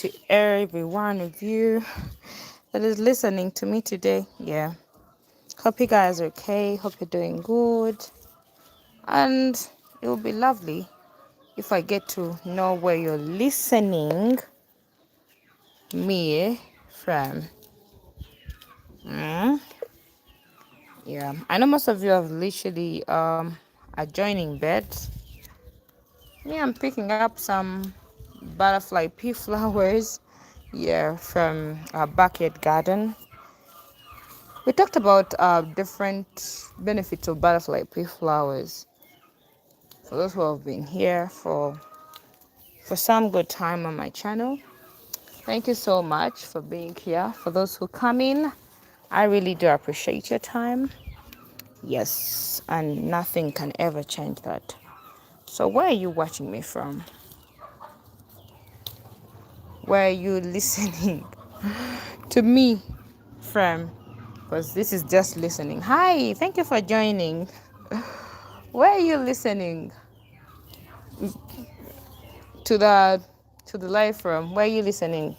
to every one of you that is listening to me today. Yeah. Hope you guys are okay. Hope you're doing good. And it will be lovely if I get to know where you're listening me from. Mm, yeah. I know most of you have literally are joining bed. Me, I'm picking up some butterfly pea flowers. Yeah, from our backyard garden. We talked about different benefits of butterfly pea flowers. For those who have been here for some good time on my channel, thank you so much for being here. For those who come in, I really do appreciate your time. Yes, and nothing can ever change that. So where are you watching me from? Where are you listening to me from? Because this is just listening. Hi, thank you for joining. Where are you listening to the live from? Where are you listening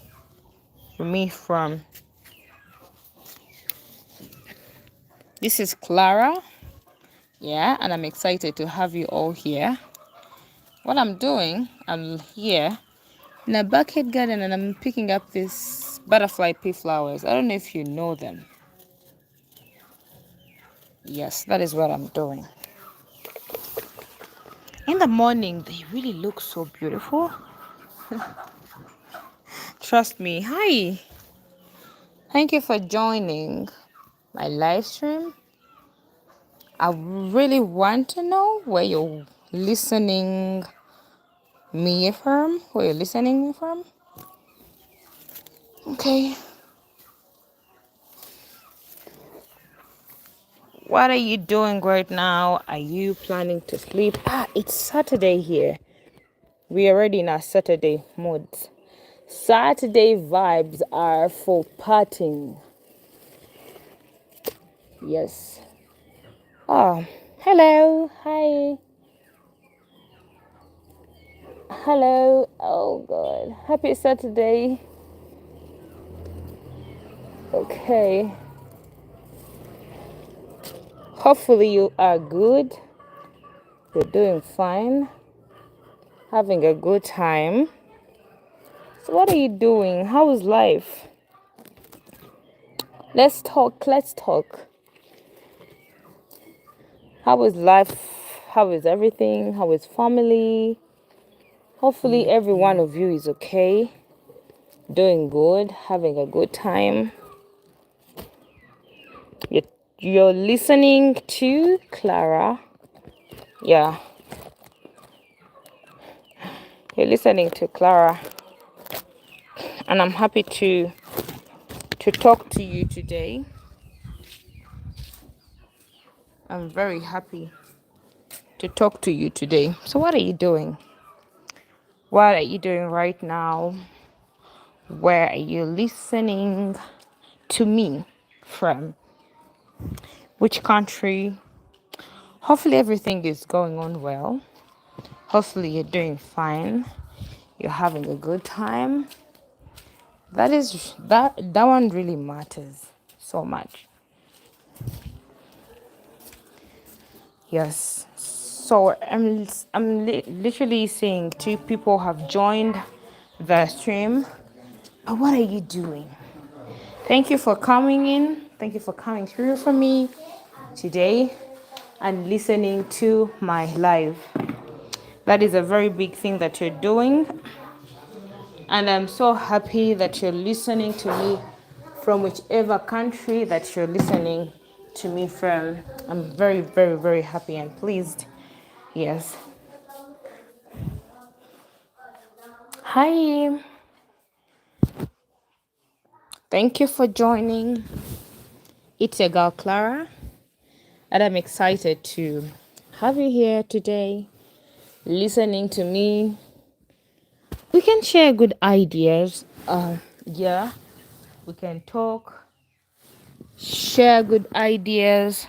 to me from? This is Clara. Yeah, and I'm excited to have you all here. What I'm doing, I'm here in a bucket garden and I'm picking up these butterfly pea flowers. I don't know if you know them. Yes, that is what I'm doing. In the morning, they really look so beautiful. Trust me. Hi. Thank you for joining my live stream. I really want to know where you're listening me from, where you're listening me from. Okay. What are you doing right now? Are you planning to sleep? It's Saturday here. We're already in our Saturday mood. Saturday vibes are for partying. Yes. Oh, hello. Hi. Hello. Oh, God. Happy Saturday. Okay. Hopefully, you are good. You're doing fine. Having a good time. So, what are you doing? How is life? Let's talk. Let's talk. How is life? How is everything? How is family? Hopefully, every one of you is okay, doing good, having a good time. You're, you're listening to Clara. Yeah, you're listening to Clara, and I'm happy to talk to you today. I'm very happy to talk to you today. So, what are you doing? What are you doing right now? Where are you listening to me from? Which country? Hopefully, everything is going on well. Hopefully, you're doing fine. You're having a good time. That one really matters so much. Yes. So literally seeing two people have joined the stream. But what are you doing? Thank you for coming in. Thank you for coming through for me today and listening to my live. That is a very big thing that you're doing. And I'm so happy that you're listening to me from whichever country that you're listening to me from. I'm very, very, very happy and pleased. Yes. Hi. Thank you for joining. It's your girl Clara, and I'm excited to have you here today, listening to me. We can share good ideas. Yeah, we can talk, share good ideas.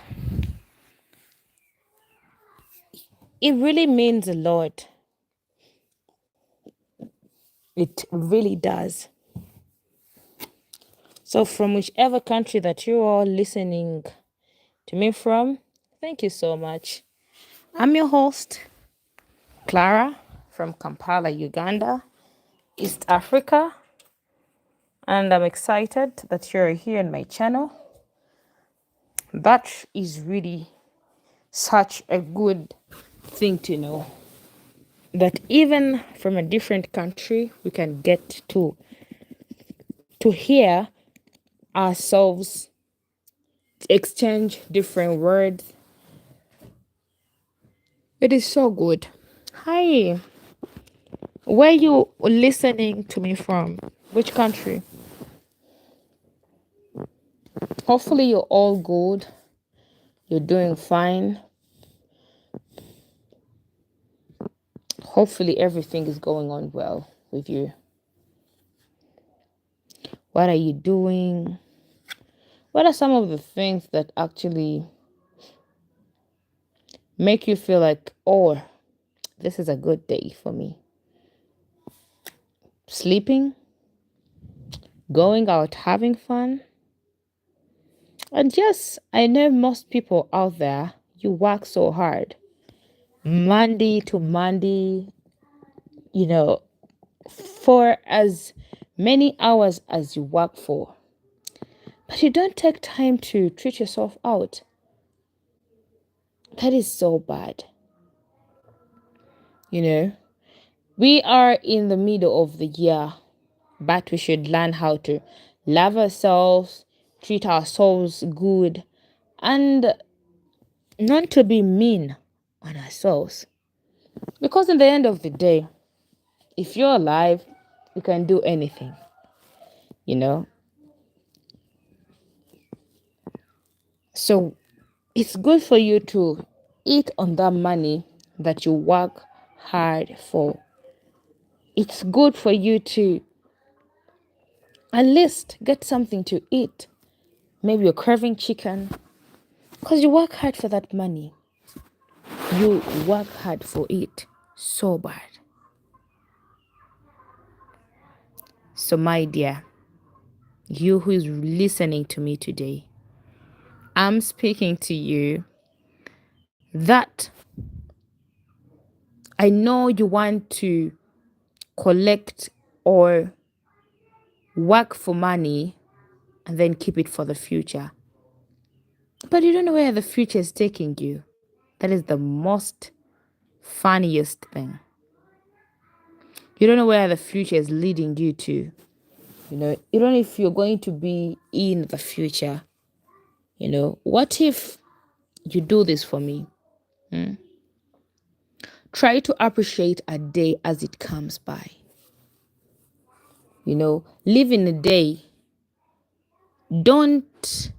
It really means a lot. It really does. So, from whichever country that you are listening to me from, thank you so much. I'm your host, Clara, from Kampala, Uganda, East Africa, and I'm excited that you're here in my channel. That is really such a good thing to know, that even from a different country we can get to hear ourselves exchange different words. It is so good. Hi, where you listening to me from? Which country? Hopefully you're all good. You're doing fine. Hopefully everything is going on well with you. What are you doing? What are some of the things that actually make you feel like, oh, this is a good day for me? Sleeping, going out having fun. And yes, I know most people out there, you work so hard, Monday to Monday, you know, for as many hours as you work for. But you don't take time to treat yourself out. That is so bad. You know, we are in the middle of the year, but we should learn how to love ourselves, treat ourselves good, and not to be mean on ourselves. Because in the end of the day, if you're alive, you can do anything, you know? So it's good for you to eat on that money that you work hard for. It's good for you to at least get something to eat. Maybe you're craving chicken because you work hard for that money. You work hard for it so bad. So, my dear, you who is listening to me today, I'm speaking to you that I know you want to collect or work for money and then keep it for the future. But you don't know where the future is taking you. That is the most funniest thing. You don't know where the future is leading you to. You know, you don't know if you're going to be in the future. You know, what if you do this for me? Try to appreciate a day as it comes by. You know, live in a day. Don't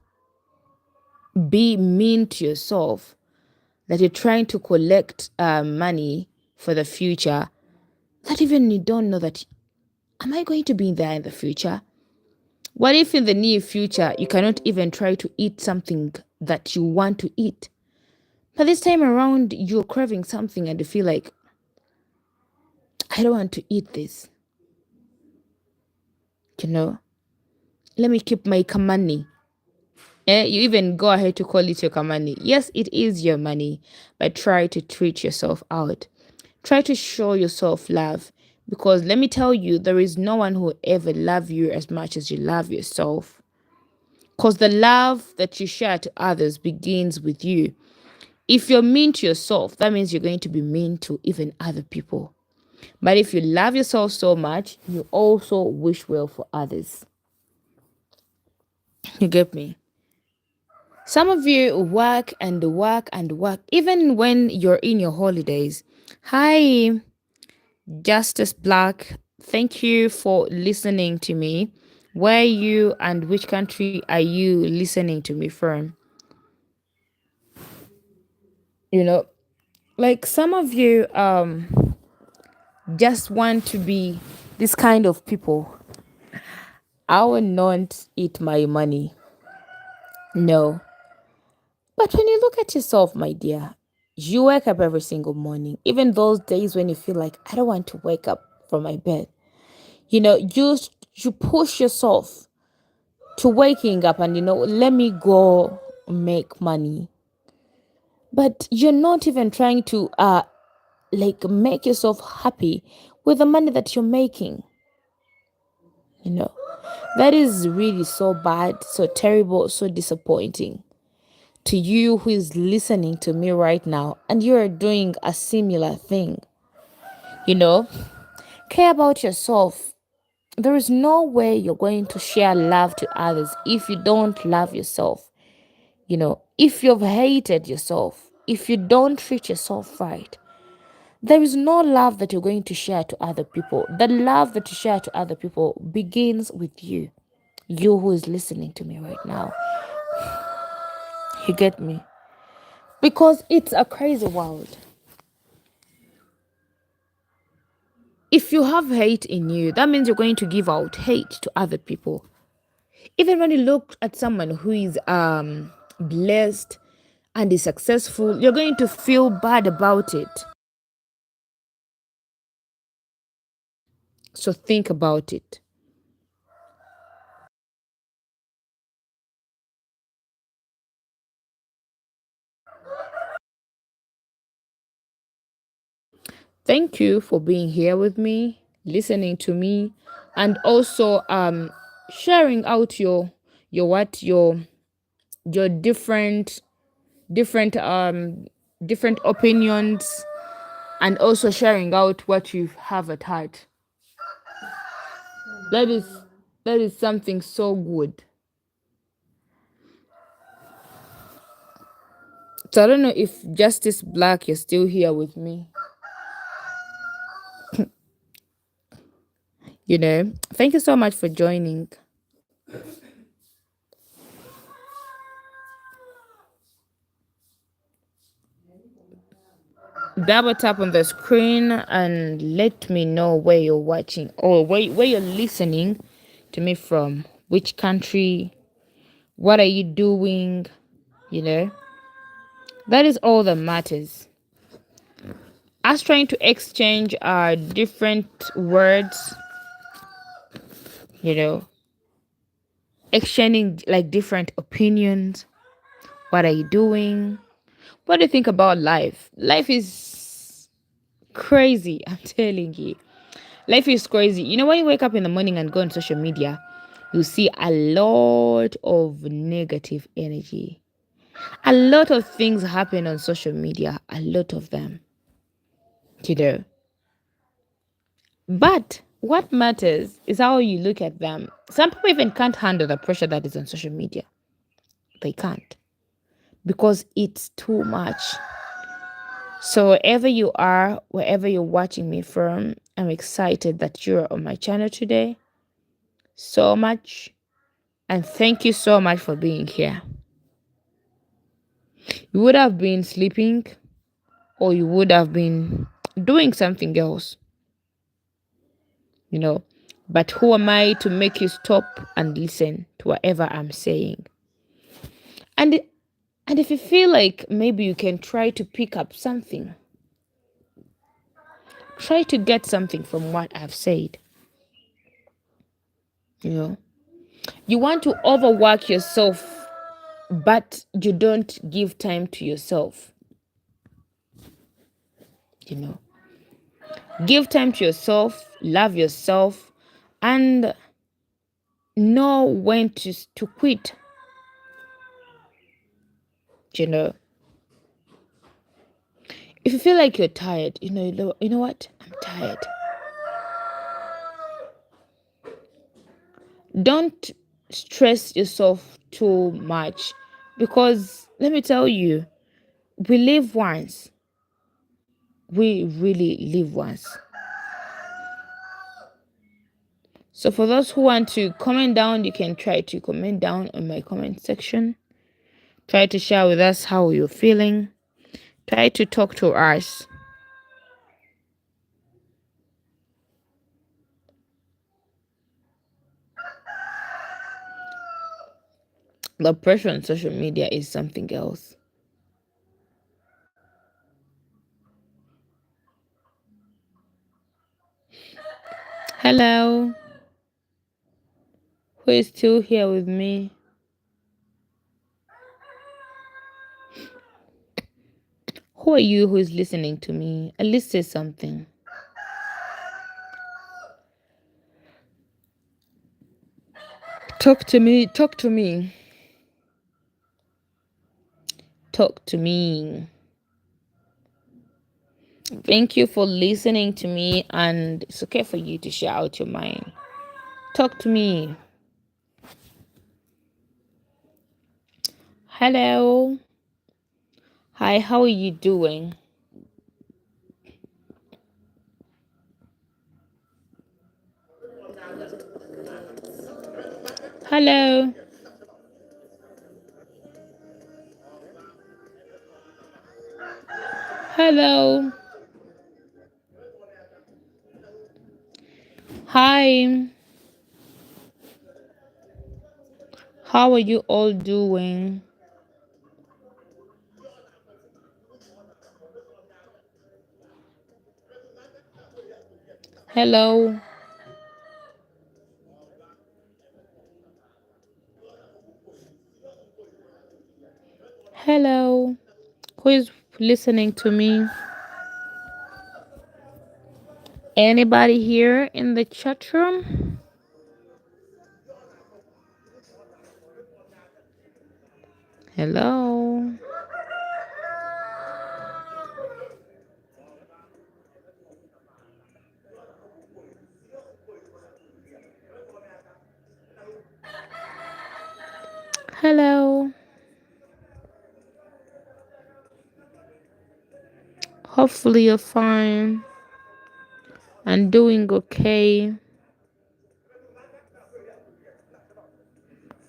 be mean to yourself that you're trying to collect money for the future, that even you don't know that, am I going to be there in the future? What if in the near future you cannot even try to eat something that you want to eat? But this time around, you're craving something and you feel like, I don't want to eat this. You know, let me keep my kamani. You even go ahead to call it your kamani. Yes, it is your money, but try to treat yourself out. Try to show yourself love, because let me tell you, there is no one who will ever love you as much as you love yourself. Because the love that you share to others begins with you. If you're mean to yourself, that means you're going to be mean to even other people. But if you love yourself so much, you also wish well for others. You get me? Some of you work and work and work, even when you're in your holidays. Hi, Justice Black. Thank you for listening to me. Where are you and which country are you listening to me from? You know, like some of you just want to be this kind of people. I will not eat my money. No. But when you look at yourself, my dear, you wake up every single morning, even those days when you feel like, I don't want to wake up from my bed. You push yourself to waking up and let me go make money, but you're not even trying to like make yourself happy with the money that you're making. you know that is really so bad, so terrible, so disappointing to you who is listening to me right now, and you're doing a similar thing. you know Care about yourself. There is no way you're going to share love to others if you don't love yourself. If you've hated yourself, if you don't treat yourself right, there is no love that you're going to share to other people. The love that you share to other people begins with you. You who is listening to me right now. You get me? Because it's a crazy world. If you have hate in you, that means you're going to give out hate to other people. Even when you look at someone who is blessed and is successful, you're going to feel bad about it. So think about it. Thank you for being here with me, listening to me, and also sharing out your different different opinions, and also sharing out what you have at heart. That is that is something so good. So I don't know if Justice Black, you're still here with me. Thank you so much for joining. Double tap on the screen and let me know where you're watching, or where you're listening to me from. Which country? What are you doing? You know, that is all that matters. Us trying to exchange our different words, you know, exchanging like different opinions. What are you doing? What do you think about life? Life is crazy. I'm telling you. Life is crazy. When you wake up in the morning and go on social media, you see a lot of negative energy. A lot of things happen on social media, a lot of them, you know. But what matters is how you look at them. Some people even can't handle the pressure that is on social media. They can't, because it's too much. So wherever you are, wherever you're watching me from, I'm excited that you're on my channel today. So much. And thank you so much for being here. You would have been sleeping, or you would have been doing something else, you know. But who am I to make you stop and listen to whatever I'm saying? And and if you feel like maybe you can try to pick up something, try to get something from what I've said. You know, you want to overwork yourself, but you don't give time to yourself. You know, give time to yourself, love yourself, and know when to quit. You know, if you feel like you're tired, you know what? I'm tired. Don't stress yourself too much, because let me tell you, we live once. We really live once. So for those who want to comment down, you can try to comment down on my comment section. Try to share with us how you're feeling. Try to talk to us. The pressure on social media is something else. Hello, who is still here with me? Who are you who is listening to me? At least say something. Talk to me, talk to me, talk to me. Thank you for listening to me, and it's okay for you to share out your mind. Talk to me. Hello. Hi, how are you doing? Hello. Hello. Hi. How are you all doing? Hello. Hello. Who is listening to me? Anybody here in the chat room? Hello. Hello. Hopefully you're fine and doing okay.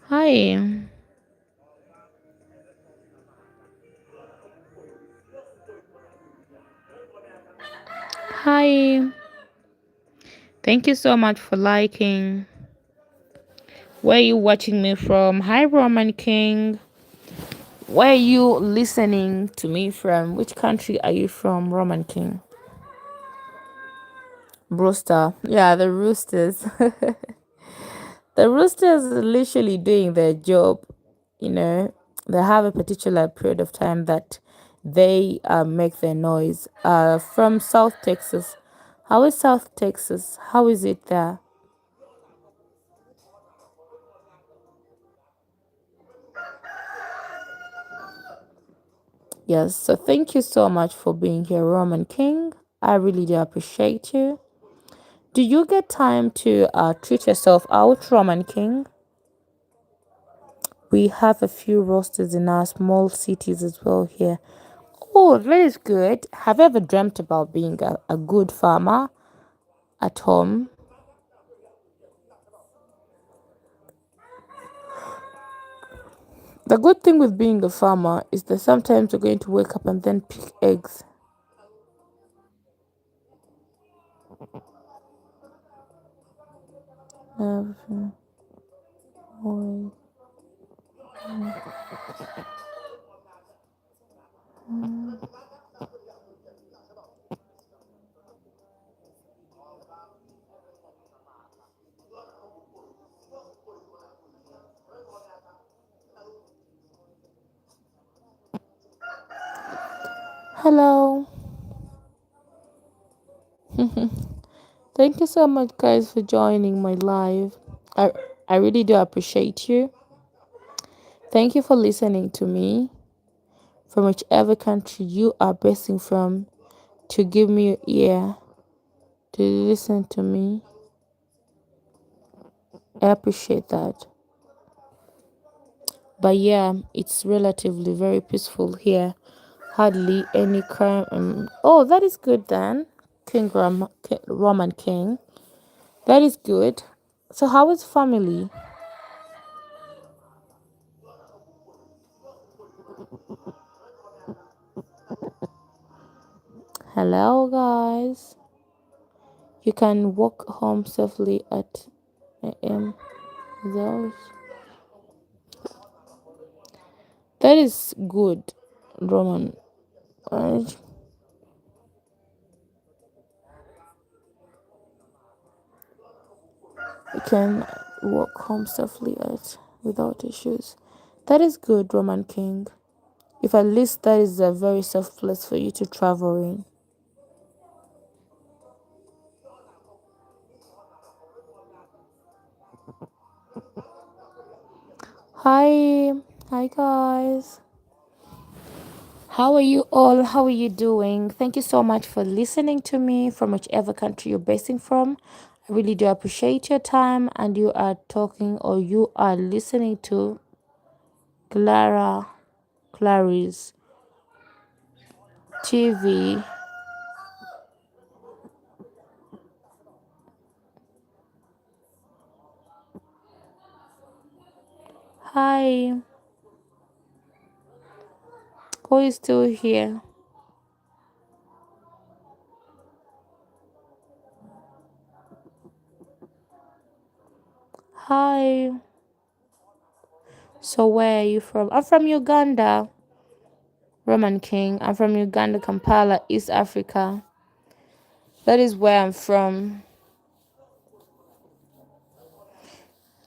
Hi. Hi. Thank you so much for liking. Where are you watching me from? Hi, Roman King. Where are you listening to me from? Which country are you from, Roman King? Brewster. Yeah, the Roosters. The Roosters are literally doing their job. You know, they have a particular period of time that they make their noise. From South Texas. How is South Texas? How is it there? Yes, so thank you so much for being here, Roman King. I really do appreciate you. Do you get time to treat yourself out, Roman King? We have a few roasters in our small cities as well here. Oh, that is good. Have you ever dreamt about being a good farmer at home? The good thing with being a farmer is that sometimes you're going to wake up and then pick eggs. Everything. Always. Hello. Thank you so much, guys, for joining my live. I, I really do appreciate you. Thank you for listening to me from whichever country you are basing from to give me your ear to listen to me. I appreciate that. But yeah, it's relatively very peaceful here. Hardly any crime. Oh, that is good then. Roman King. That is good. So how is family? Hello, guys. You can walk home safely at AM. Those. That is good, Roman. Right? You can walk home safely without issues. That is good, Roman King. If at least that is a very safe place for you to travel in. Hi, hi guys. How are you all? How are you doing? Thank you so much for listening to me from whichever country you're basing from. I really do appreciate your time, and you are talking or you are listening to Clarice TV. Hi, who is still here? Hi. So where are you from? I'm from Uganda. Roman King. I'm from Uganda, Kampala, East Africa. That is where I'm from.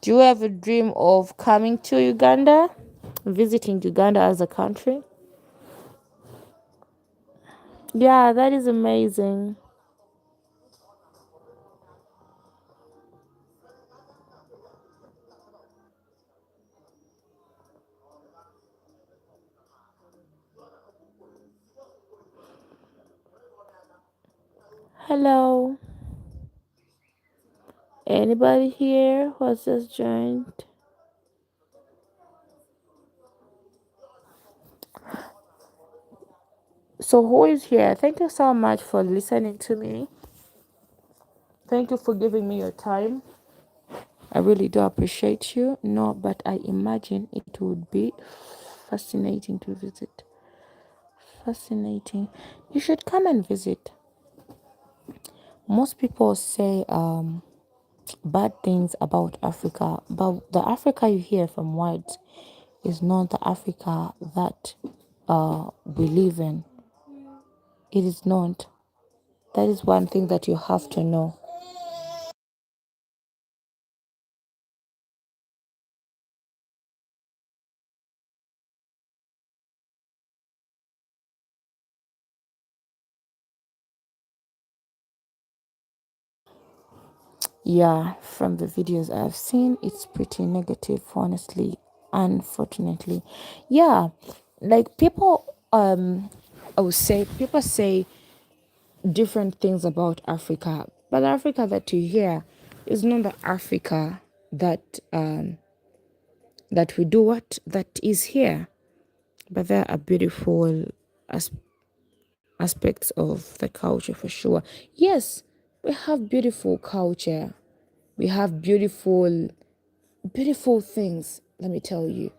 Do you ever dream of coming to Uganda? Visiting Uganda as a country? Yeah, that is amazing. Hello. Anybody here who has just joined? So who is here? Thank you so much for listening to me. Thank you for giving me your time. I really do appreciate you. No, but I imagine it would be fascinating to visit. Fascinating. You should come and visit. Most people say bad things about Africa, but the Africa you hear from whites is not the Africa that we live in. It is not. That is one thing that you have to know. Yeah, from the videos I've seen, it's pretty negative, honestly, unfortunately. Yeah, like I would say people say different things about Africa, but the Africa that you hear is not the Africa that that we do what that is here. But there are beautiful as- aspects of the culture for sure. Yes, we have beautiful culture. We have beautiful things, let me tell you.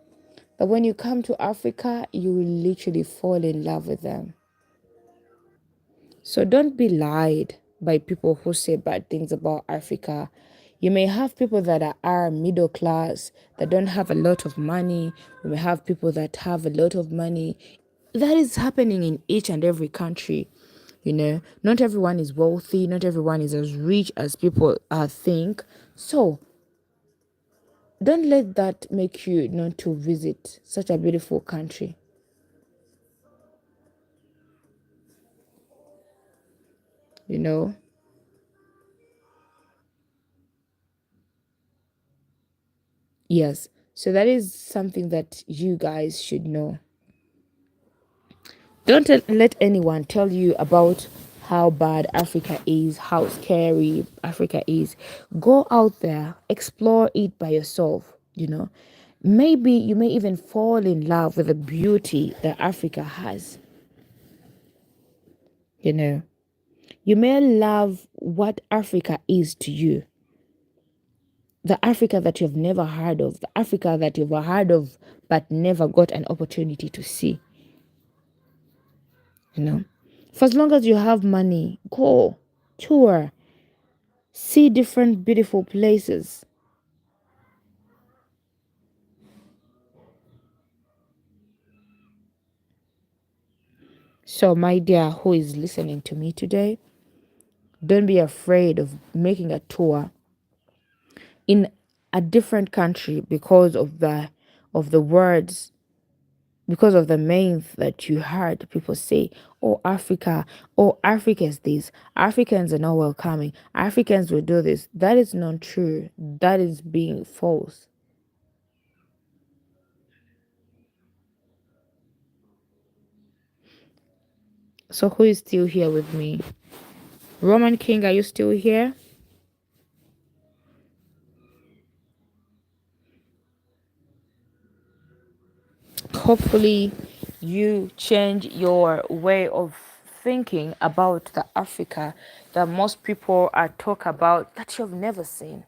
But when you come to Africa, you will literally fall in love with them. So don't be lied by people who say bad things about Africa. You may have people that are middle class, that don't have a lot of money. You may have people that have a lot of money. That is happening in each and every country. You know, not everyone is wealthy, not everyone is as rich as people think. So don't let that make you not to visit such a beautiful country. You know, yes. So that is something that you guys should know. Don't let anyone tell you about how bad Africa is, how scary Africa is. Go out there, explore it by yourself, you know. Maybe you may even fall in love with the beauty that Africa has, you know. You may love what Africa is to you. The Africa that you've never heard of, the Africa that you've heard of but never got an opportunity to see, you know. For as long as you have money, go, tour, see different beautiful places. So, my dear, who is listening to me today, don't be afraid of making a tour. in a different country because of the words, because of the names that you heard people say, oh Africa, oh Africa is this, Africans are not welcoming, Africans will do this. That is not true. That is being false. So who is still here with me? Roman King, are you still here? Hopefully you change your way of thinking about the Africa that most people are talk about that you've never seen.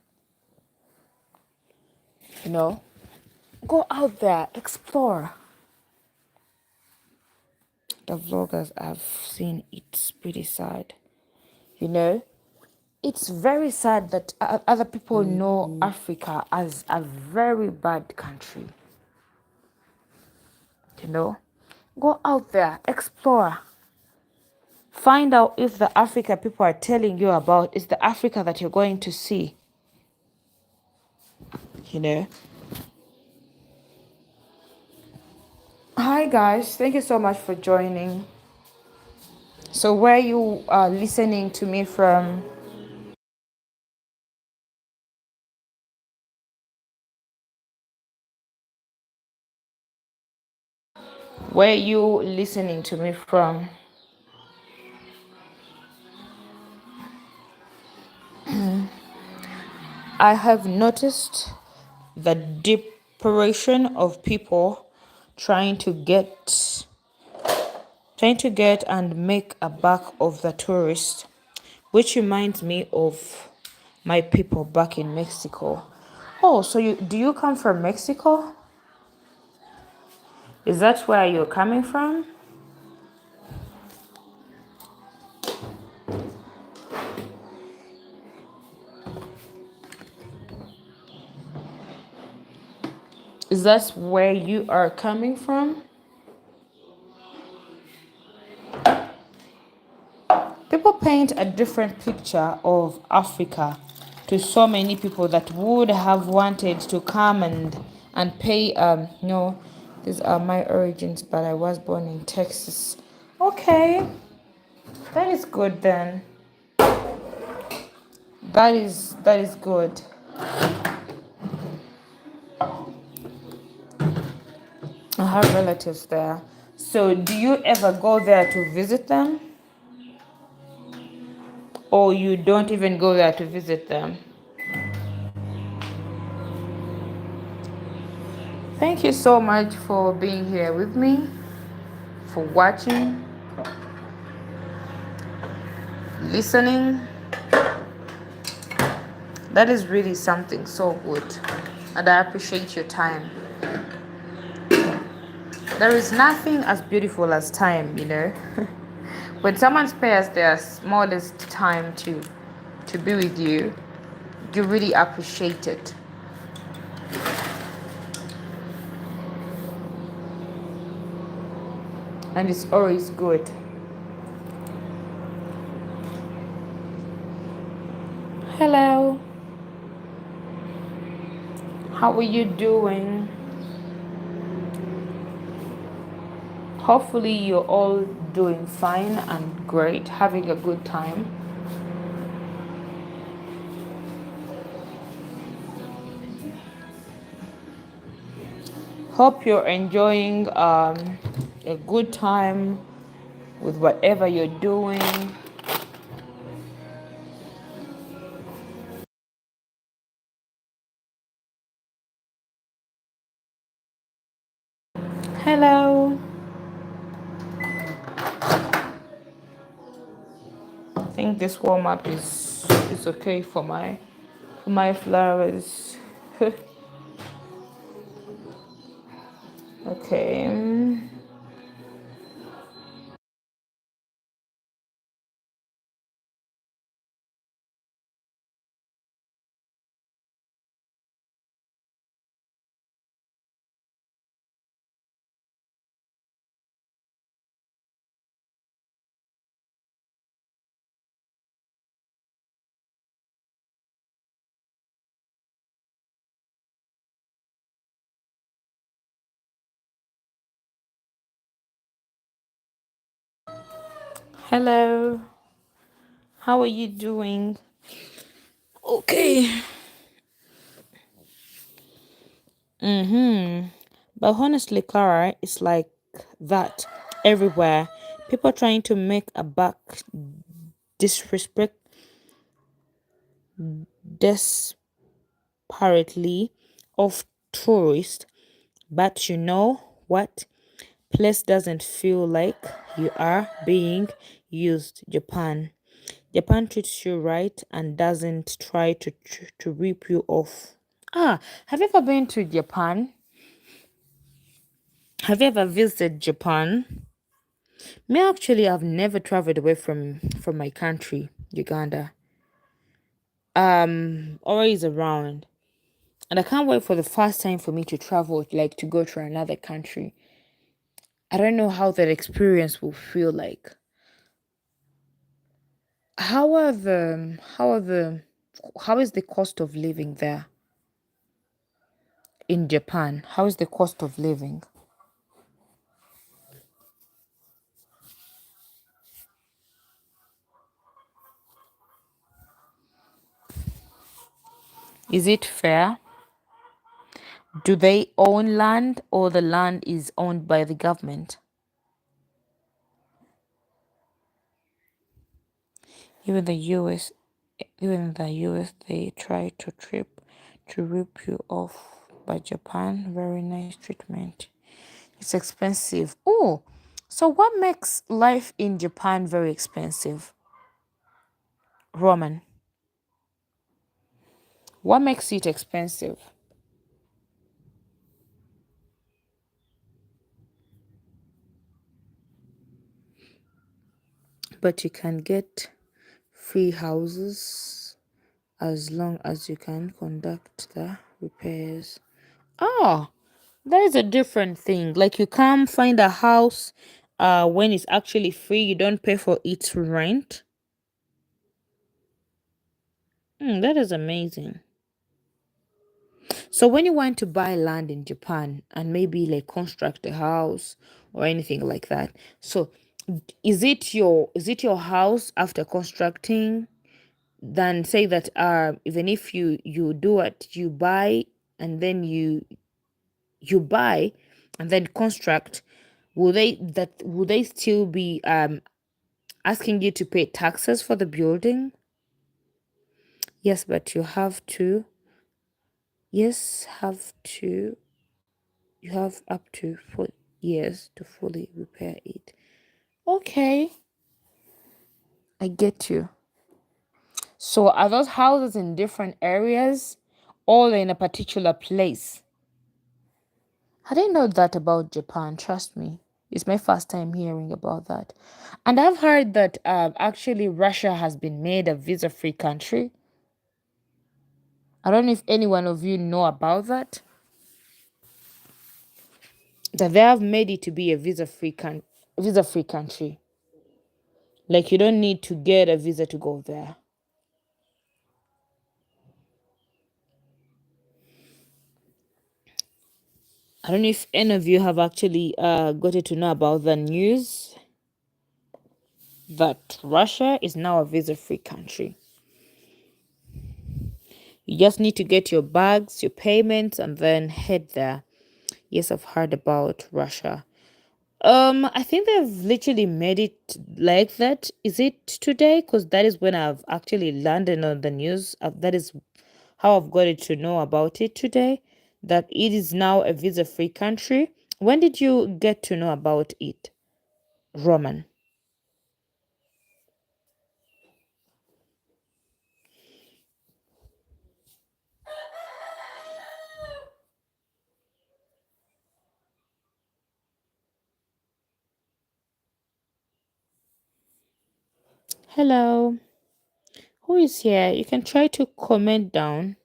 You know, go out there, explore. The vloggers I've seen, it's pretty sad. You know, it's very sad that other people know Africa as a very bad country. You know, go out there, explore. Find out if the Africa people are telling you about is the Africa that you're going to see. You know. Hi guys, thank you so much for joining. So where you are listening to me from? Where you listening to me from? I have noticed the desperation of people trying to get and make a buck of the tourist, which reminds me of my people back in Mexico. Oh, so you come from Mexico? Is that where you're coming from? Is that where you are coming from? People paint a different picture of Africa to so many people that would have wanted to come and pay no, these are my origins, but I was born in Texas. Okay, that is good then. That is good. I have relatives there. So do you ever go there to visit them? Or you don't even go there to visit them? Thank you so much for being here with me, for watching, listening. That is really something so good. And I appreciate your time. There is nothing as beautiful as time, you know. When someone spares their smallest time to be with you, you really appreciate it. And it's always good. Hello. How are you doing? Hopefully you're all doing fine and great, having a good time. Hope you're enjoying a good time with whatever you're doing. Hello. I think this warm up is okay for my flowers. Okay. Hello, how are you doing? Okay. Mm-hmm. But honestly, Clara, it's like that everywhere. People trying to make a buck disrespect desperately of tourists. But you know what? Place doesn't feel like you are being used. Japan treats you right and doesn't try to rip you off. Ah, have you ever been to Japan? Have you ever visited Japan? Me actually, I've never traveled away from my country, Uganda. Always around, and I can't wait for the first time for me to travel, like to go to another country. I don't know how that experience will feel like. How is the cost of living there in Japan? How is the cost of living? Is it fair? Do they own land or the land is owned by the government? Even the US, even the US, they try to rip you off. But Japan, very nice treatment. It's expensive. Oh, so what makes life in Japan very expensive? Roman, what makes it expensive? But you can get free houses as long as you can conduct the repairs. Oh, that is a different thing. Like you can't find a house when it's actually free, you don't pay for its rent. That is amazing. So when you want to buy land in Japan and maybe like construct a house or anything like that, so is it your house after constructing? Then say that even if you do it, you buy and then you buy and then construct, will they still be asking you to pay taxes for the building? Yes, but you have up to 4 years to fully repair it. Okay, I get you. So are those houses in different areas, all in a particular place? I didn't know that about Japan, trust me. It's my first time hearing about that. And I've heard that actually Russia has been made a visa-free country. I don't know if any one of you know about that. That they have made it to be a visa-free country. Like you don't need to get a visa to go there. I don't know if any of you have actually gotten to know about the news that Russia is now a visa-free country. You just need to get your bags, your payments, and then head there. Yes, I've heard about Russia. I think they've literally made it like that. Is it today? Because that is when I've actually landed on the news. That is how I've got it to know about it today. That it is now a visa-free country. When did you get to know about it, Roman? Hello, who is here? You can try to comment down.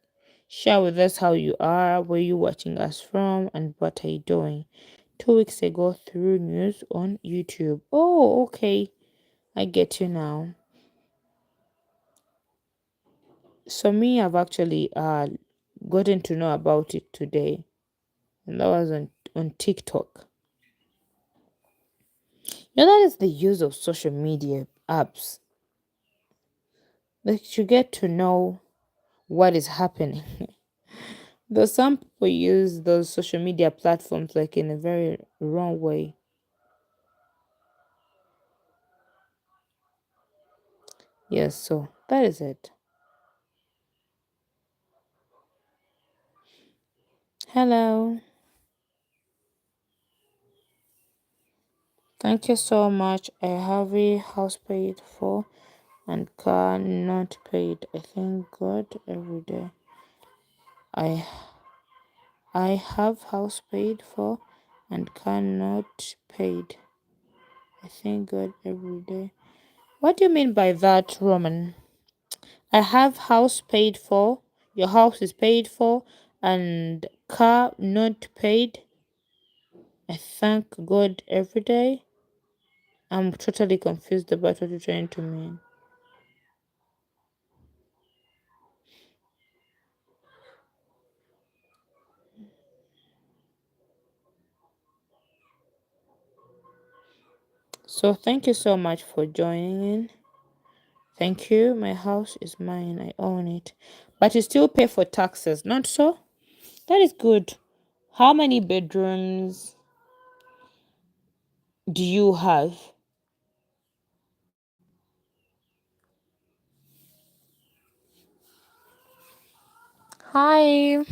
Share with us how you are, where you watching us from, and what are you doing. 2 weeks ago, through news on YouTube. Oh, okay. I get you now. So me, I've actually gotten to know about it today, and that was on TikTok. That is the use of social media. apps. Like you get to know what is happening. Though some people use those social media platforms like in a very wrong way. Yes, so that is it. Hello. Thank you so much. I have a house paid for and car not paid. I thank God every day. I I have house paid for and car not paid. I thank God every day. What do you mean by that, Roman? I have house paid for. Your house is paid for and car not paid. I thank God every day. I'm totally confused about what you're trying to mean. So thank you so much for joining in. Thank you. My house is mine. I own it. But you still pay for taxes, not so? That is good. How many bedrooms do you have? Hi.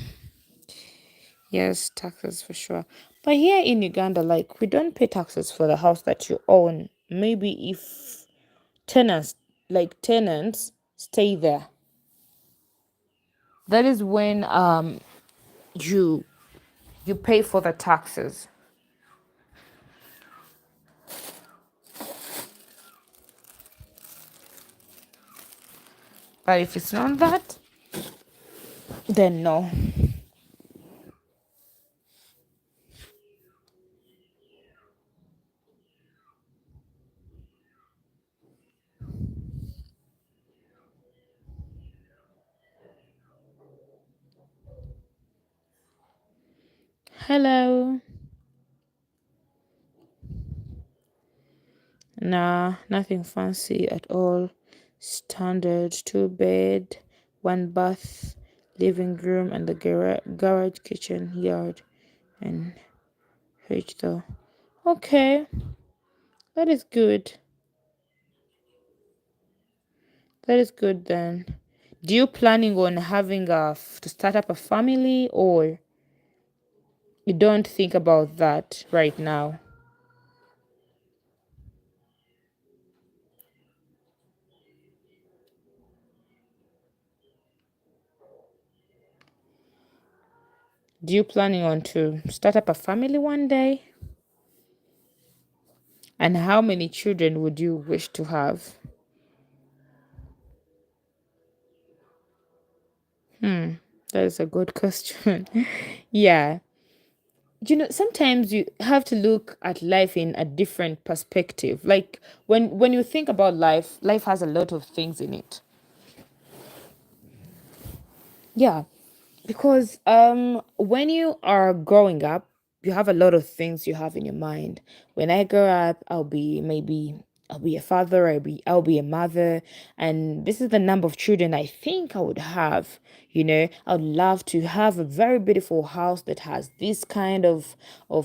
Yes, taxes for sure. But here in Uganda, like we don't pay taxes for the house that you own. Maybe if tenants, tenants, stay there. That is when you you pay for the taxes. But if it's not that, then no. Hello. Nah, nothing fancy at all. Standard two bed, one bath, living room, and the garage, kitchen, yard, and fridge though. Okay, that is good. That is good then. Do you planning on having to start up a family, or you don't think about that right now? Do you planning on to start up a family one day? And how many children would you wish to have? That is a good question. Yeah. Sometimes you have to look at life in a different perspective. Like when you think about life, life has a lot of things in it. Yeah, because when you are growing up, you have a lot of things you have in your mind. When I grow up, I'll be a father, I'll be a mother, and this is the number of children I think I would have. I'd love to have a very beautiful house that has this kind of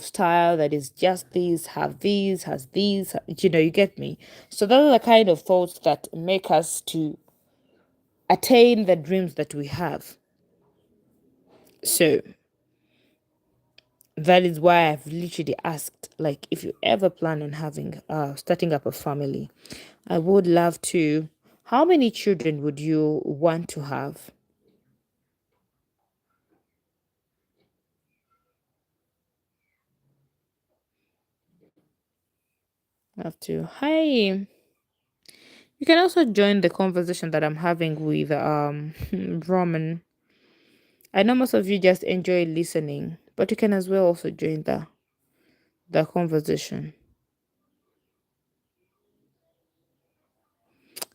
style that is just this, have these, has these, you get me. So those are the kind of thoughts that make us to attain the dreams that we have. So that is why I've literally asked, like, if you ever plan on having starting up a family, I would love to. How many children would you want to have? Have to. Hi. You can also join the conversation that I'm having with Roman. I know most of you just enjoy listening, but you can as well also join the conversation.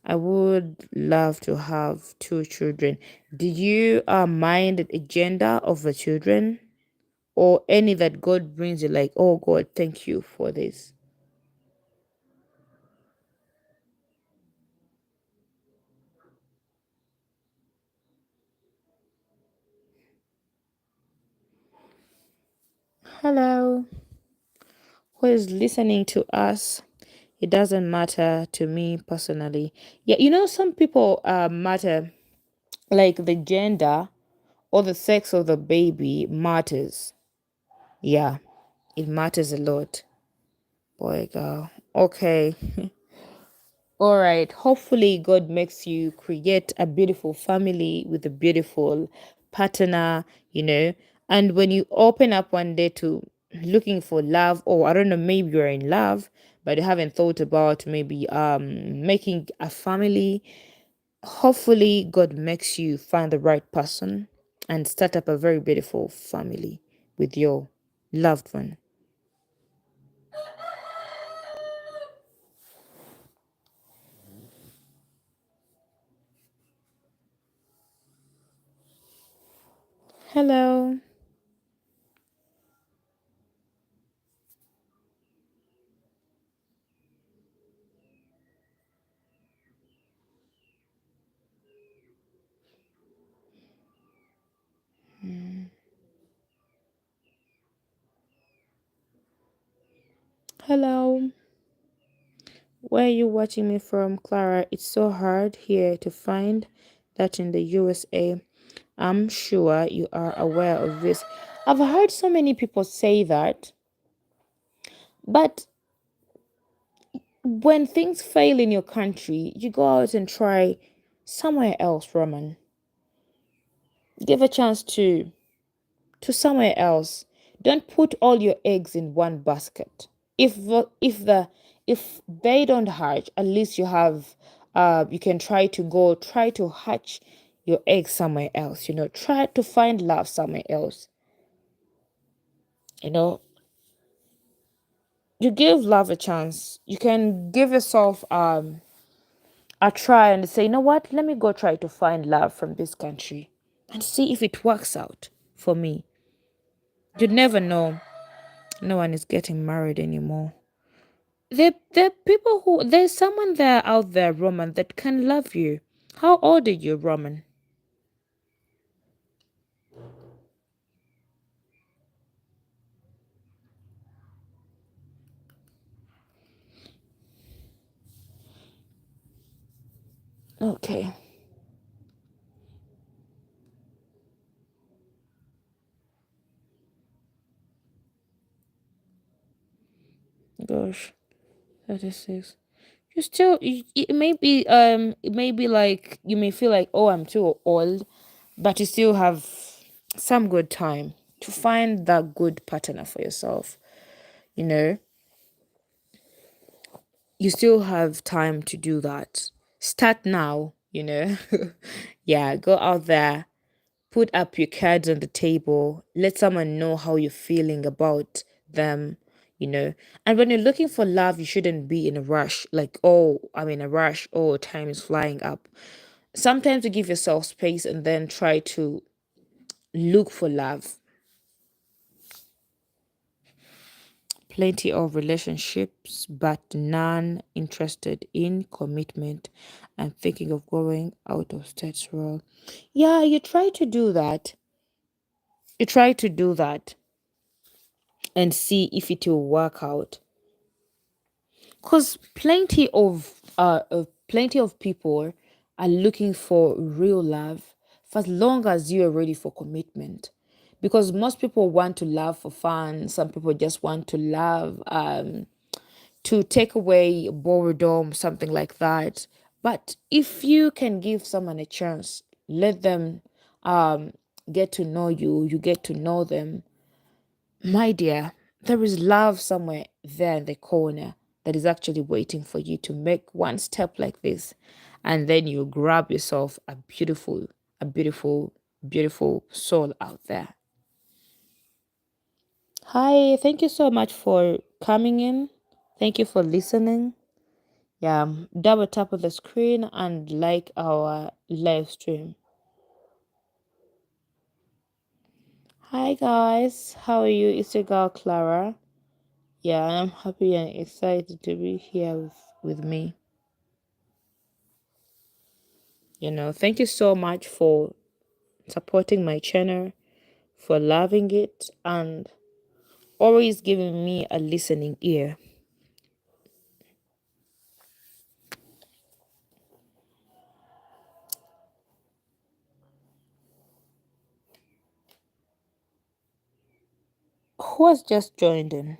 I would love to have two children. Do you mind the gender of the children? Or any that God brings you, like, oh God, thank you for this. Hello, who is listening to us? It doesn't matter to me personally. Yeah, some people matter, like the gender or the sex of the baby matters. Yeah, it matters a lot. Boy, girl. Okay. All right. Hopefully, God makes you create a beautiful family with a beautiful partner, you know. And when you open up one day to looking for love, or I don't know, maybe you're in love, but you haven't thought about maybe making a family. Hopefully, God makes you find the right person and start up a very beautiful family with your loved one. Hello. Hello. Where are you watching me from, Clara? It's so hard here to find that in the USA. I'm sure you are aware of this. I've heard so many people say that, but when things fail in your country, you go out and try somewhere else, Roman. Give a chance to somewhere else. Don't put all your eggs in one basket. If they don't hatch, at least you can try to hatch your eggs somewhere else. Try to find love somewhere else. You know, you give love a chance. You can give yourself a try and say, you know what? Let me go try to find love from this country and see if it works out for me. You'd never know. No one is getting married anymore. There's someone there out there, Roman, that can love you. How old are you, Roman? Okay. Gosh, 36. You still, it may be like, you may feel like, oh, I'm too old, but you still have some good time to find that good partner for yourself. You know, you still have time to do that. Start now. Yeah, go out there, put up your cards on the table, let someone know how you're feeling about them, you know. And when you're looking for love, you shouldn't be in a rush, like, oh, I'm in a rush, oh, time is flying up. Sometimes you give yourself space and then try to look for love. Plenty of relationships, but none interested in commitment and thinking of going out of state role. Yeah, you try to do that. You try to do that and see if it will work out. Because plenty of people are looking for real love for as long as you are ready for commitment. Because most people want to love for fun. Some people just want to love to take away boredom, something like that. But if you can give someone a chance, let them um get to know you, you get to know them. My dear, there is love somewhere there in the corner that is actually waiting for you to make one step like this. And then you grab yourself a beautiful, beautiful soul out there. Hi, thank you so much for coming in. Thank you for listening. Yeah, double tap on the screen and like our live stream. Hi, guys. How are you? It's your girl, Clara. Yeah, I'm happy and excited to be here with me. Thank you so much for supporting my channel, for loving it, and always giving me a listening ear. Who has just joined in?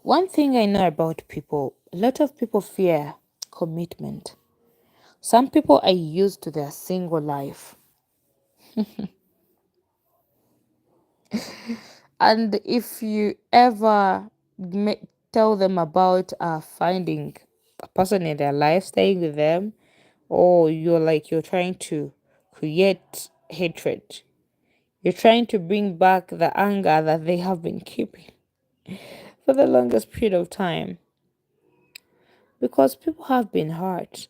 One thing I know about people, a lot of people fear commitment. Some people are used to their single life. And if you ever tell them about finding a person in their life, staying with them, or you're trying to create hatred, you're trying to bring back the anger that they have been keeping for the longest period of time, because people have been hurt.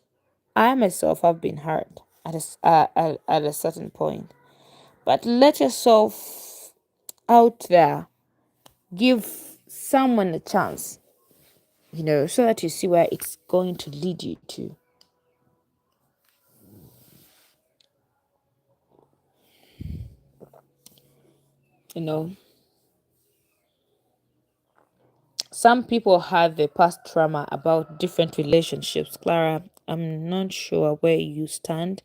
I myself have been hurt at a certain point. But let yourself out there, give someone a chance, so that you see where it's going to lead you to. You know, some people have the past trauma about different relationships. Clara, I'm not sure where you stand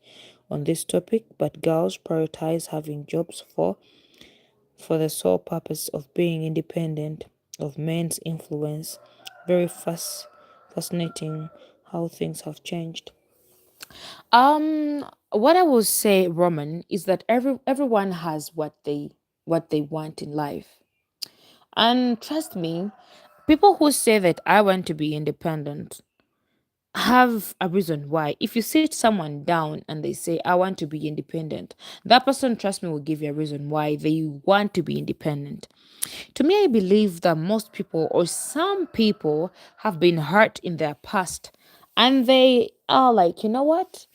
on this topic, but girls prioritize having jobs for the sole purpose of being independent of men's influence. Very fascinating how things have changed. What I will say, Roman, is that everyone has what they want in life. And trust me, people who say that I want to be independent have a reason why. If you sit someone down and they say, I want to be independent, that person, trust me, will give you a reason why they want to be independent. To me, I believe that most people or some people have been hurt in their past and they are like, you know what?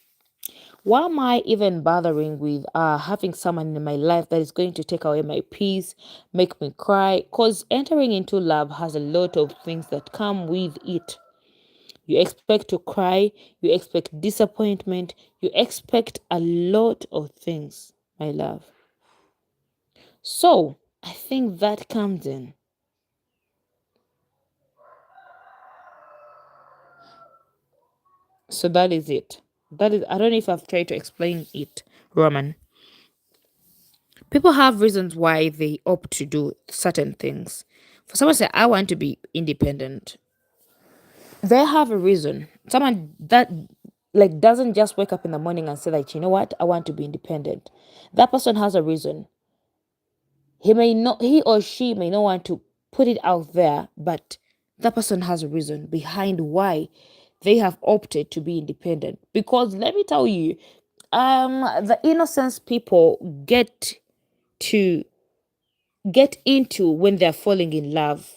Why am I even bothering with having someone in my life that is going to take away my peace, make me cry? Because entering into love has a lot of things that come with it. You expect to cry, you expect disappointment, you expect a lot of things, my love. So I think that comes in. So that is it. That is, I don't know if I've tried to explain it, Roman. People have reasons why they opt to do certain things. For someone to say, I want to be independent, they have a reason. Someone that like doesn't just wake up in the morning and say that, you know what, I want to be independent. That person has a reason. He or she may not want to put it out there, but that person has a reason behind why they have opted to be independent. Because let me tell you, the innocence people to get into when they're falling in love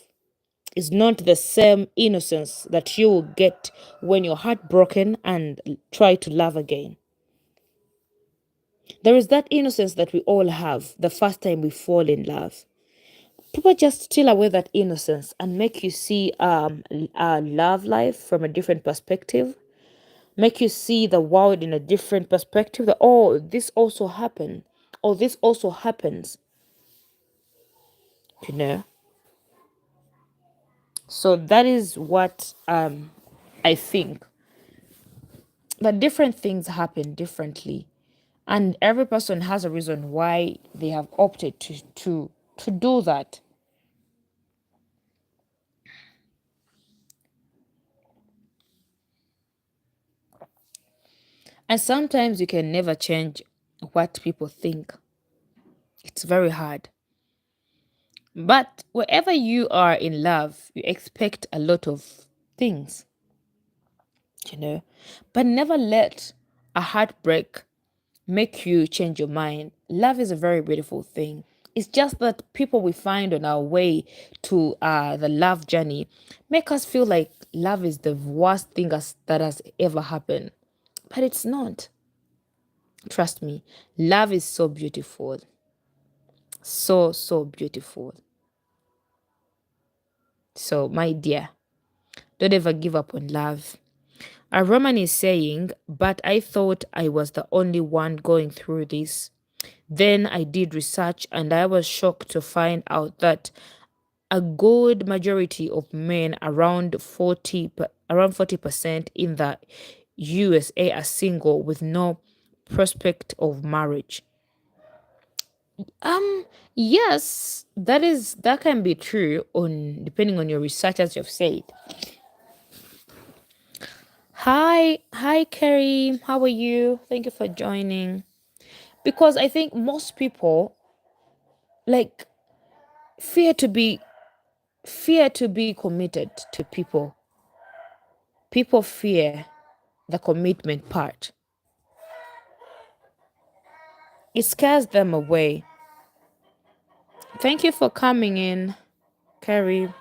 is not the same innocence that you will get when you're heartbroken and try to love again. There is that innocence that we all have the first time we fall in love. People just steal away that innocence and make you see love life from a different perspective, make you see the world in a different perspective, that oh, this also happened, or this also happens, you know. So that is what I think, that different things happen differently, and every person has a reason why they have opted to do that. And sometimes you can never change what people think. It's very hard. But wherever you are in love, you expect a lot of things, you know. But never let a heartbreak make you change your mind. Love is a very beautiful thing. It's just that people we find on our way to the love journey make us feel like love is the worst thing that has ever happened. But it's not. Trust me, love is so beautiful. So, so beautiful. So, my dear, don't ever give up on love. A Roman is saying, but I thought I was the only one going through this. Then I did research and I was shocked to find out that a good majority of men around 40% in the USA are single with no prospect of marriage. Um yes, that can be true on depending on your research as you've said. Hi Kerry, how are you? Thank you for joining. Because I think most people like fear to be fear to be committed to people. People fear the commitment part. It scares them away. Thank you for coming in, Carrie.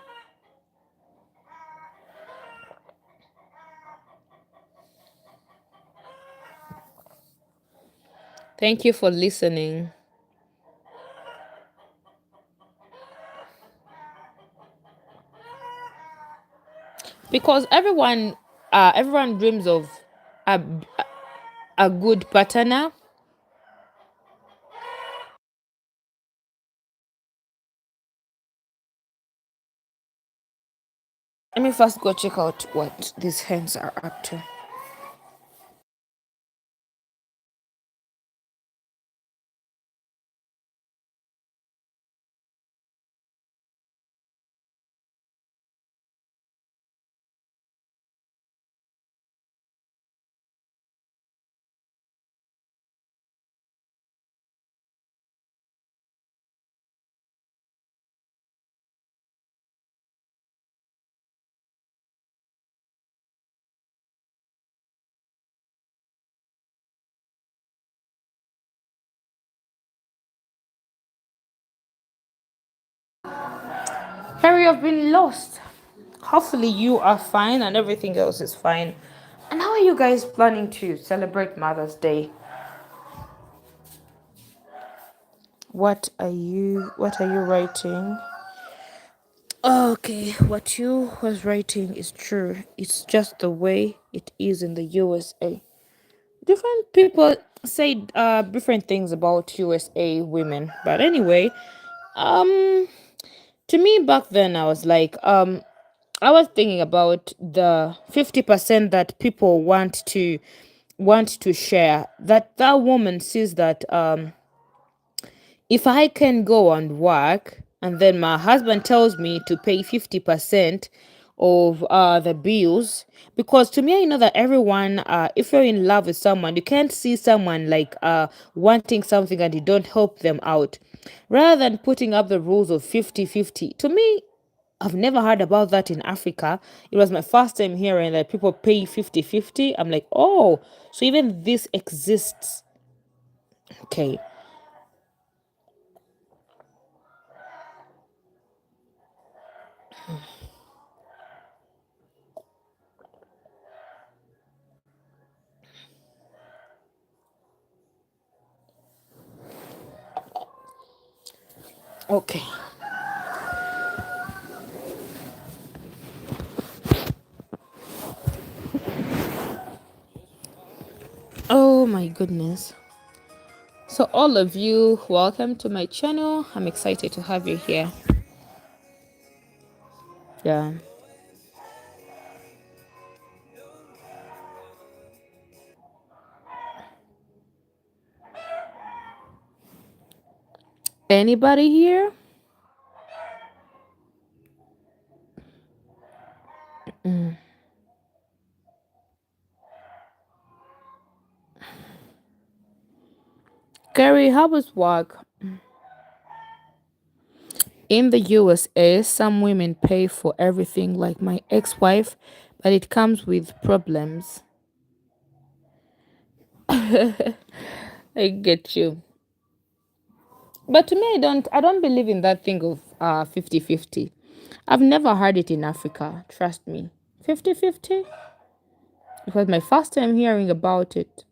Thank you for listening. Because everyone dreams of a, a good partner. Let me first go check out what these hens are up to. Harry, I've been lost. Hopefully you are fine and everything else is fine. And how are you guys planning to celebrate Mother's Day? What are you writing? Okay, what you was writing is true. It's just the way it is in the USA. Different people say different things about USA women. But anyway, um to me back then I was like, I was thinking about the 50% that people want to share. That woman sees that if I can go and work and then my husband tells me to pay 50% of the bills, because to me I know that everyone, if you're in love with someone, you can't see someone like wanting something and you don't help them out, rather than putting up the rules of 50-50. To me, I've never heard about that in Africa. It was my first time hearing that people pay 50-50. I'm like, oh, so even this exists. Okay. Okay. Oh my goodness. So, all of you, welcome to my channel. I'm excited to have you here. Yeah. Anybody here? Gary, how was work? In the USA, some women pay for everything, like my ex wife, but it comes with problems. I get you. But to me, I don't believe in that thing of 50-50. I've never heard it in Africa, trust me. 50-50? It was my first time hearing about it.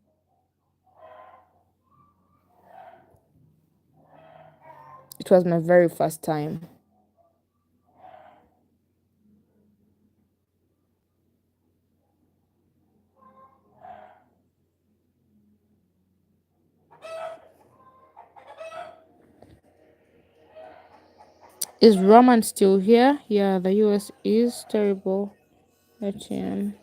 It was my very first time. Is Roman still here? Yeah, the US is terrible. ATM.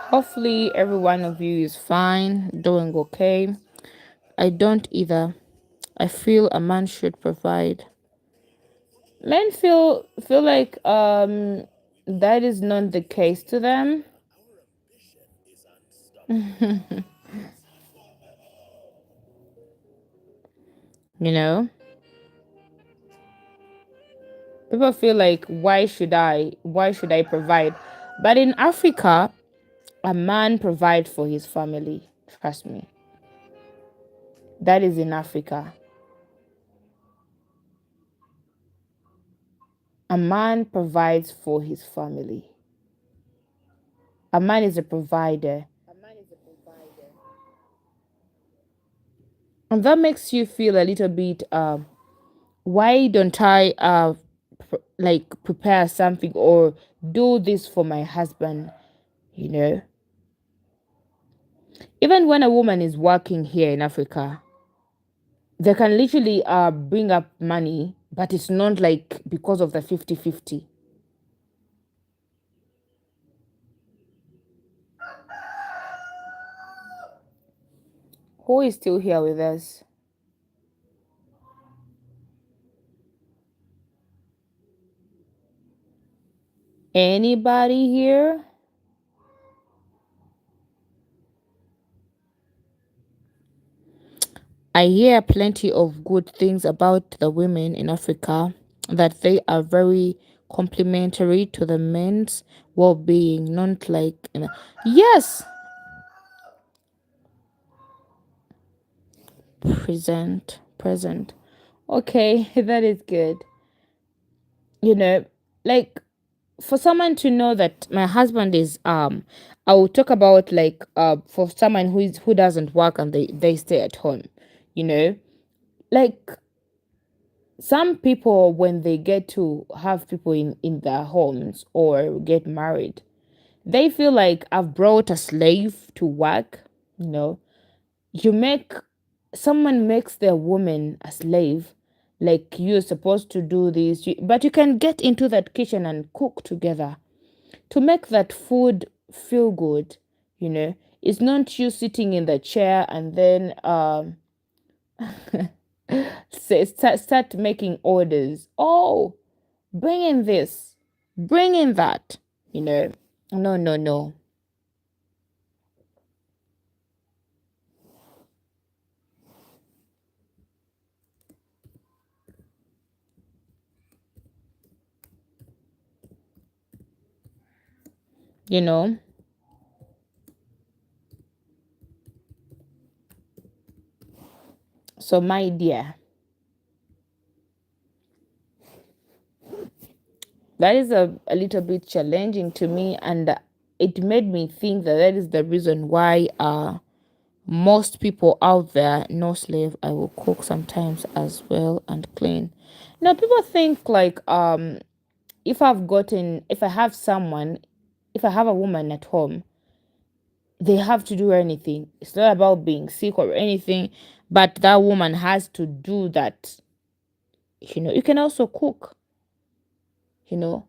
Hopefully, every one of you is fine, doing okay. I don't either. I feel a man should provide. Men feel like that is not the case to them. You know, people feel like why should I provide? But in Africa, a man provides for his family. Trust me. That is in Africa. A man provides for his family. A man is a provider. And that makes you feel a little bit why don't I like prepare something or do this for my husband, you know? Even when a woman is working here in Africa, they can literally bring up money, but it's not like because of the 50-50. Who is still here with us? Anybody here? I hear plenty of good things about the women in Africa, that they are very complementary to the men's well-being, not like yes, present. Okay, that is good. You know, like for someone to know that my husband is I will talk about like for someone who doesn't work and they stay at home, you know, like some people when they get to have people in their homes or get married, they feel like I've brought a slave to work. You know, you make someone makes their woman a slave, like you're supposed to do this, but you can get into that kitchen and cook together to make that food feel good. You know, it's not you sitting in the chair and then say start making orders. Oh, bring in this, bring in that. You know, no, no, no. You know. So my dear, that is a little bit challenging to me, and it made me think that is the reason why most people out there, no slave, I will cook sometimes as well and clean. Now people think like if I have someone, if I have a woman at home, they have to do anything. It's not about being sick or anything, but that woman has to do that. You know, you can also cook, you know.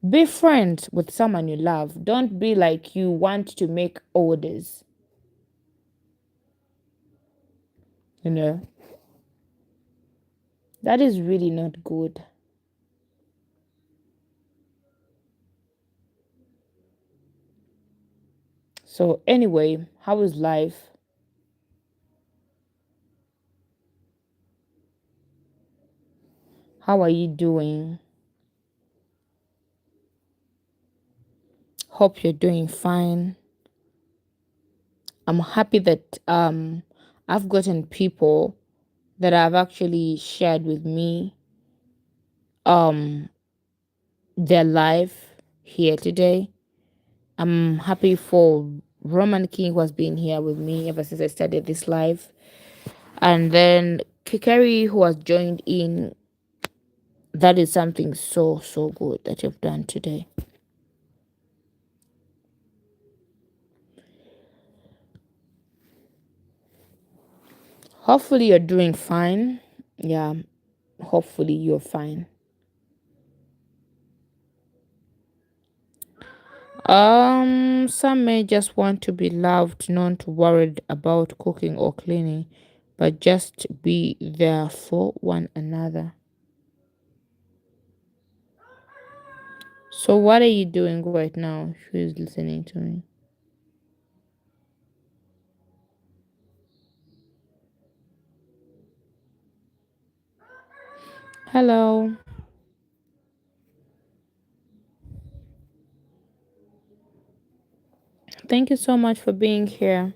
Be friends with someone you love. Don't be like you want to make orders, you know. That is really not good. So anyway, how is life? How are you doing? Hope you're doing fine. I'm happy that I've gotten people that have actually shared with me um their life here today. I'm happy for Roman King, who has been here with me ever since I started this live, and then Kikeri, who has joined in. That is something so, so good that you've done today. Hopefully you're doing fine. Yeah, hopefully you're fine. Some may just want to be loved, not worried about cooking or cleaning, but just be there for one another. So what are you doing right now? Who is listening to me? Hello. Thank you so much for being here.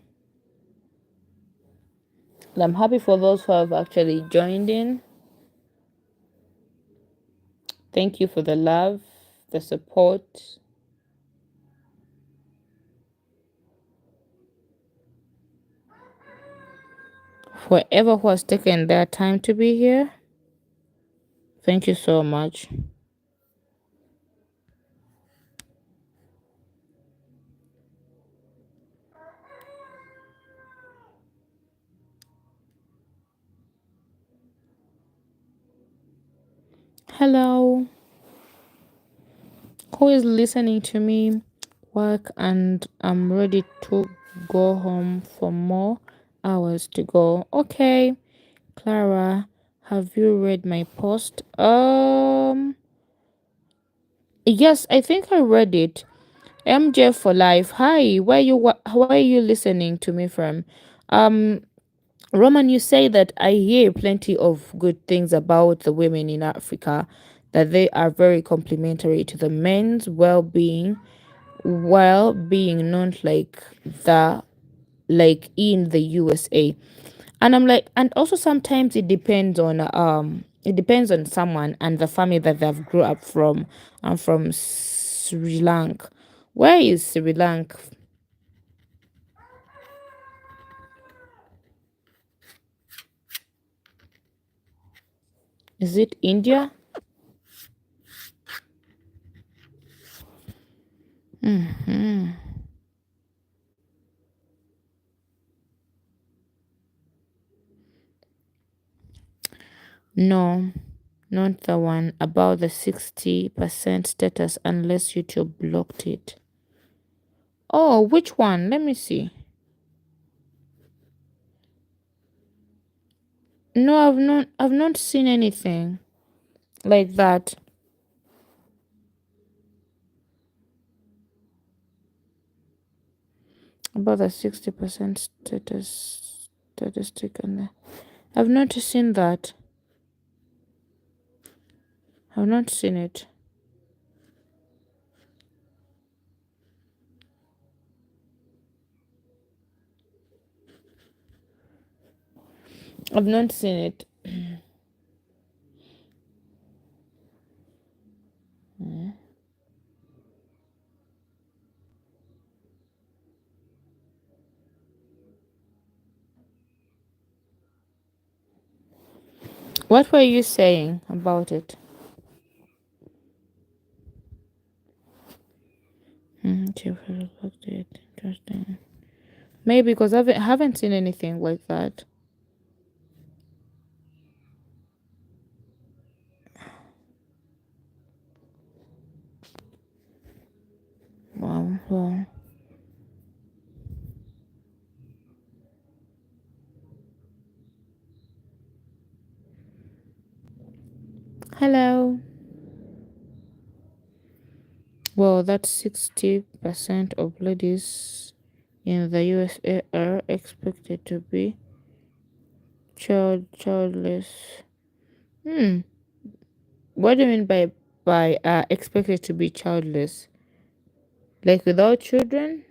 And I'm happy for those who have actually joined in. Thank you for the love, the support. Whoever who has taken their time to be here, thank you so much. Hello. Who is listening to me? Work and I'm ready to go home for more hours to go. Okay. Clara, have you read my post? Yes, I think I read it. MJ for life. Hi, where are you listening to me from? Um Roman, you say that I hear plenty of good things about the women in Africa, that they are very complementary to the men's well-being, while being not the like in the USA. And I'm like, and also sometimes it depends on someone and the family that they've grew up from. I'm from Sri Lanka. Where is Sri Lanka? Is it India? Hmm. No, not the one about the 60% status unless YouTube blocked it. Oh, which one? Let me see. No, I've not seen anything like that. About the 60% status statistic on there. I've not seen that. I've not seen it. I've not seen it. What were you saying about it? Interesting. Maybe because I haven't seen anything like that. Wow. Well. Hello. Well, that's 60% of ladies in the USA are expected to be childless. Hmm. What do you mean by expected to be childless? Like without children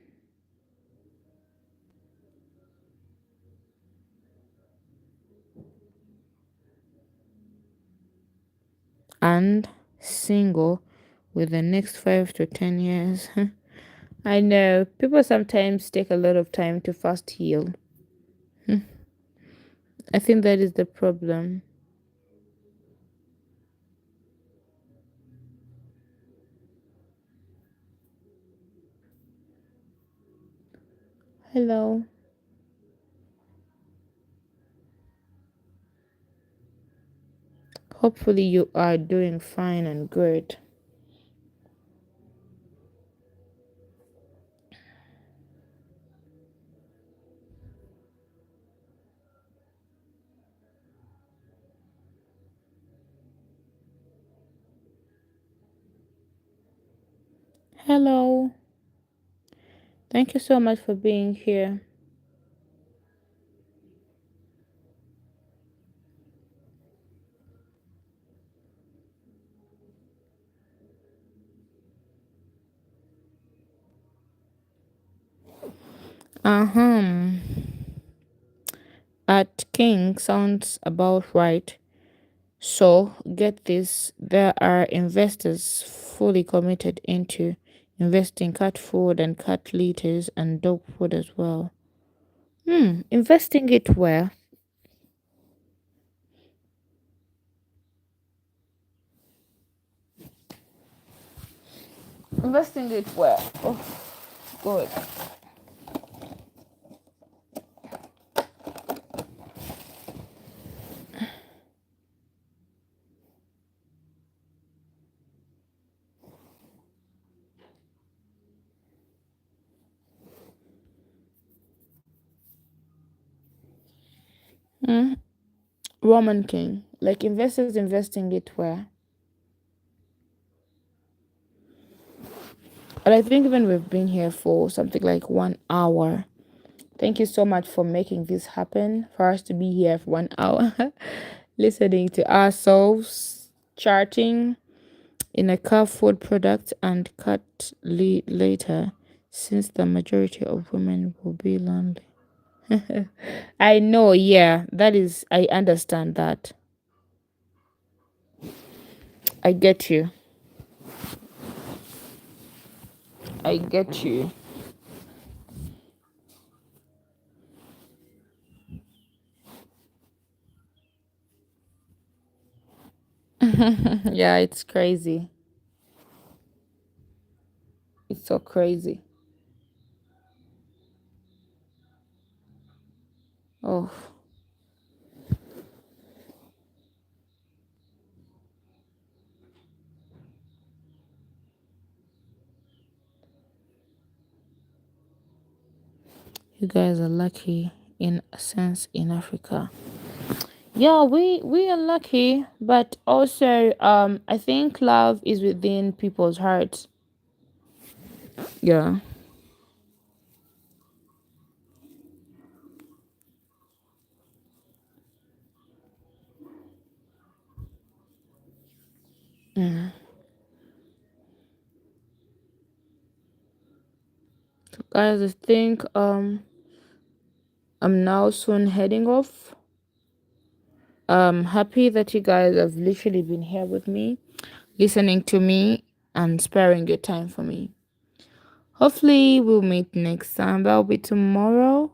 and single with the next 5 to 10 years. I know people sometimes take a lot of time to fast heal. I think that is the problem. Hello. Hopefully, you are doing fine and good. Hello. Thank you so much for being here. Uh-huh. At King sounds about right. So, get this, there are investors fully committed into investing cat food and cat litters and dog food as well. Investing it where? Investing it where? Oh, good. Hmm. Roman King. Like investors investing it where? And I think even we've been here for something like 1 hour. Thank you so much for making this happen, for us to be here for 1 hour, listening to ourselves, charting in a car food product and cut later, since the majority of women will be lonely. I know, yeah, that is, I understand that. I get you. I get you. Yeah, it's crazy. It's so crazy. Oh, you guys are lucky in a sense in Africa. Yeah, we are lucky, but also I think love is within people's hearts. Yeah. Mm. So guys, I think I'm now soon heading off. Happy that you guys have literally been here with me, listening to me and sparing your time for me. Hopefully we'll meet next time. That'll be tomorrow.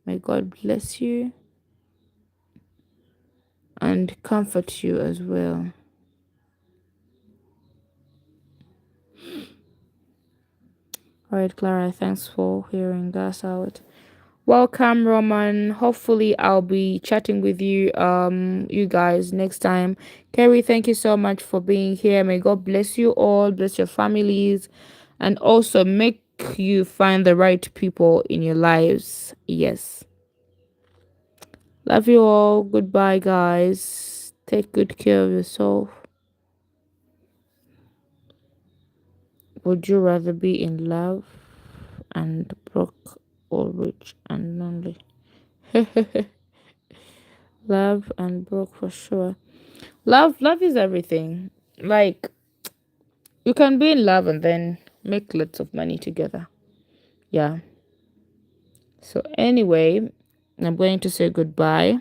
May God bless you and comfort you as well. All right, Clara, thanks for hearing us out. Welcome, Roman. Hopefully, I'll be chatting with you, you guys next time. Kerry, thank you so much for being here. May God bless you all, bless your families, and also make you find the right people in your lives. Yes. Love you all. Goodbye, guys. Take good care of yourself. Would you rather be in love and broke or rich and lonely? Love and broke for sure. Love is everything. Like you can be in love and then make lots of money together. Yeah. So anyway, I'm going to say goodbye.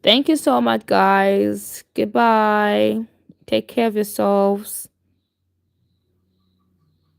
Thank you so much, guys. Goodbye. Take care of yourselves.